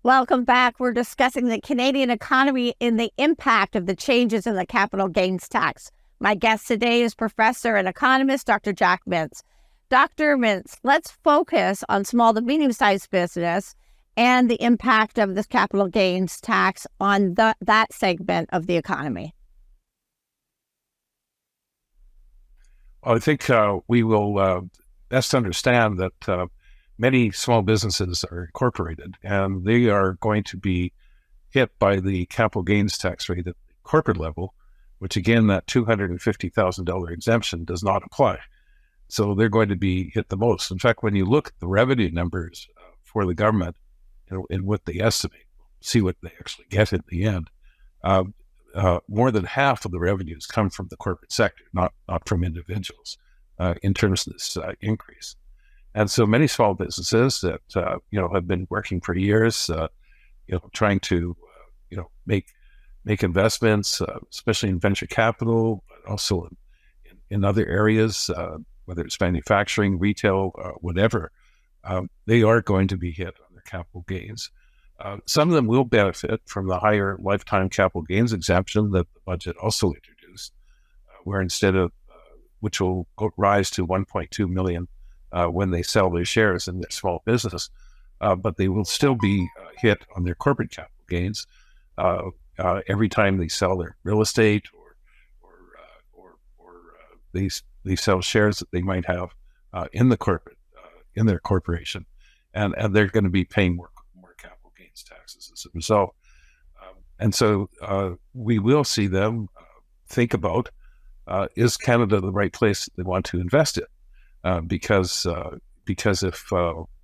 Welcome back. We're discussing the Canadian economy and the impact of the changes in the capital gains tax. My guest today is Professor and Economist, Dr. Jack Mintz. Dr. Mintz, let's focus on small to medium-sized business and the impact of this capital gains tax on that segment of the economy. I think we will best understand that many small businesses are incorporated, and they are going to be hit by the capital gains tax rate at the corporate level, which again, that $250,000 exemption does not apply. So they're going to be hit the most. In fact, when you look at the revenue numbers for the government, and what they estimate, see what they actually get in the end, more than half of the revenues come from the corporate sector, not from individuals, in terms of this increase. And so many small businesses that have been working for years, trying to make investments, especially in venture capital, but also in other areas, whether it's manufacturing, retail, whatever, they are going to be hit on their capital gains. Some of them will benefit from the higher lifetime capital gains exemption that the budget also introduced, where instead of which will rise to 1.2 million. When they sell their shares in their small business, but they will still be hit on their corporate capital gains every time they sell their real estate or they sell shares that they might have in their corporation, and they're going to be paying more capital gains taxes as a result. And so we will see them think about, is Canada the right place they want to invest in? Because if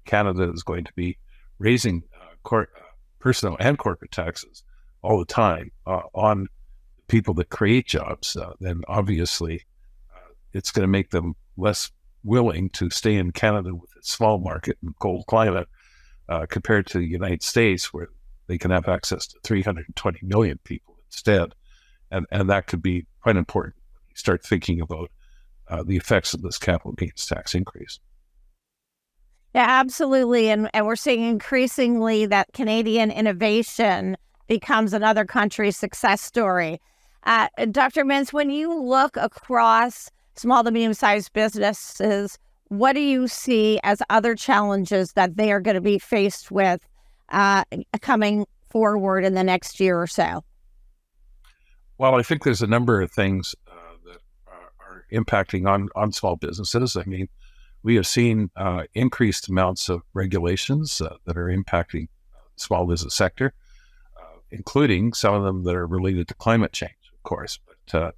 Canada is going to be raising personal and corporate taxes all the time on people that create jobs, then obviously it's going to make them less willing to stay in Canada with its small market and cold climate compared to the United States, where they can have access to 320 million people instead. And that could be quite important when you start thinking about the effects of this capital gains tax increase. Yeah, absolutely. And we're seeing increasingly that Canadian innovation becomes another country's success story. Dr. Mintz, when you look across small to medium-sized businesses, what do you see as other challenges that they are going to be faced with coming forward in the next year or so? Well, I think there's a number of things impacting on small businesses. I mean, we have seen increased amounts of regulations that are impacting the small business sector, including some of them that are related to climate change, of course, but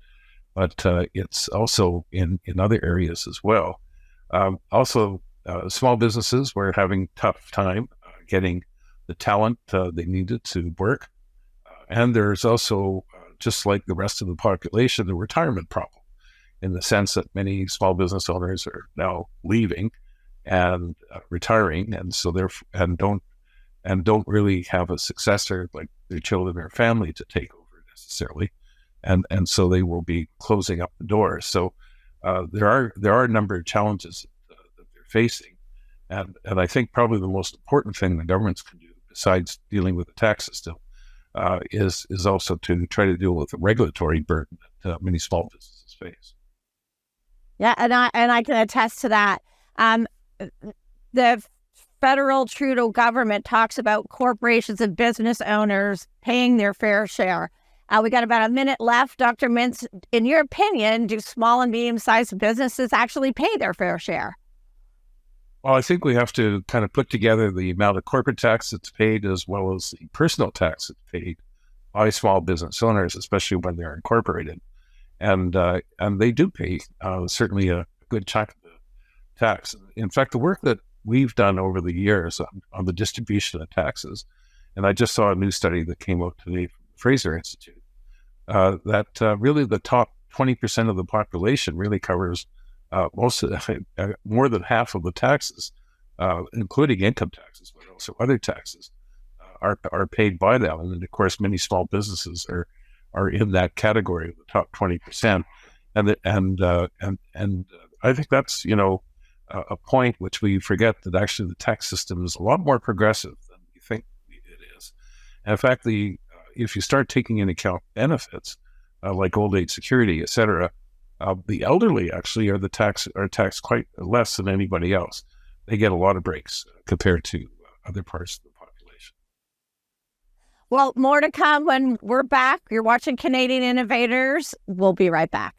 it's also in other areas as well. Also, small businesses were having tough time getting the talent they needed to work. And there's also, just like the rest of the population, the retirement problem, in the sense that many small business owners are now leaving and retiring, and so don't really have a successor like their children or family to take over necessarily, and so they will be closing up the doors. So there are a number of challenges that they're facing, and I think probably the most important thing the governments can do, besides dealing with the tax system, is also to try to deal with the regulatory burden that many small businesses face. Yeah, and I can attest to that. The federal Trudeau government talks about corporations and business owners paying their fair share. We got about a minute left. Dr. Mintz, in your opinion, do small and medium-sized businesses actually pay their fair share? Well, I think we have to kind of put together the amount of corporate tax that's paid as well as the personal tax that's paid by small business owners, especially when they're incorporated. And they do pay certainly a good chunk of the tax. In fact, the work that we've done over the years on the distribution of taxes, and I just saw a new study that came out today from the Fraser Institute, that really the top 20% of the population really covers more than half of the taxes, including income taxes, but also other taxes are paid by them. And then, of course, many small businesses are in that category of the top 20%. And I think that's, a point which we forget, that actually the tax system is a lot more progressive than we think it is. And in fact, if you start taking into account benefits like old age security, et cetera, the elderly actually are taxed quite less than anybody else. They get a lot of breaks compared to other parts of the population. Well, more to come when we're back. You're watching Canadian Innovators. We'll be right back.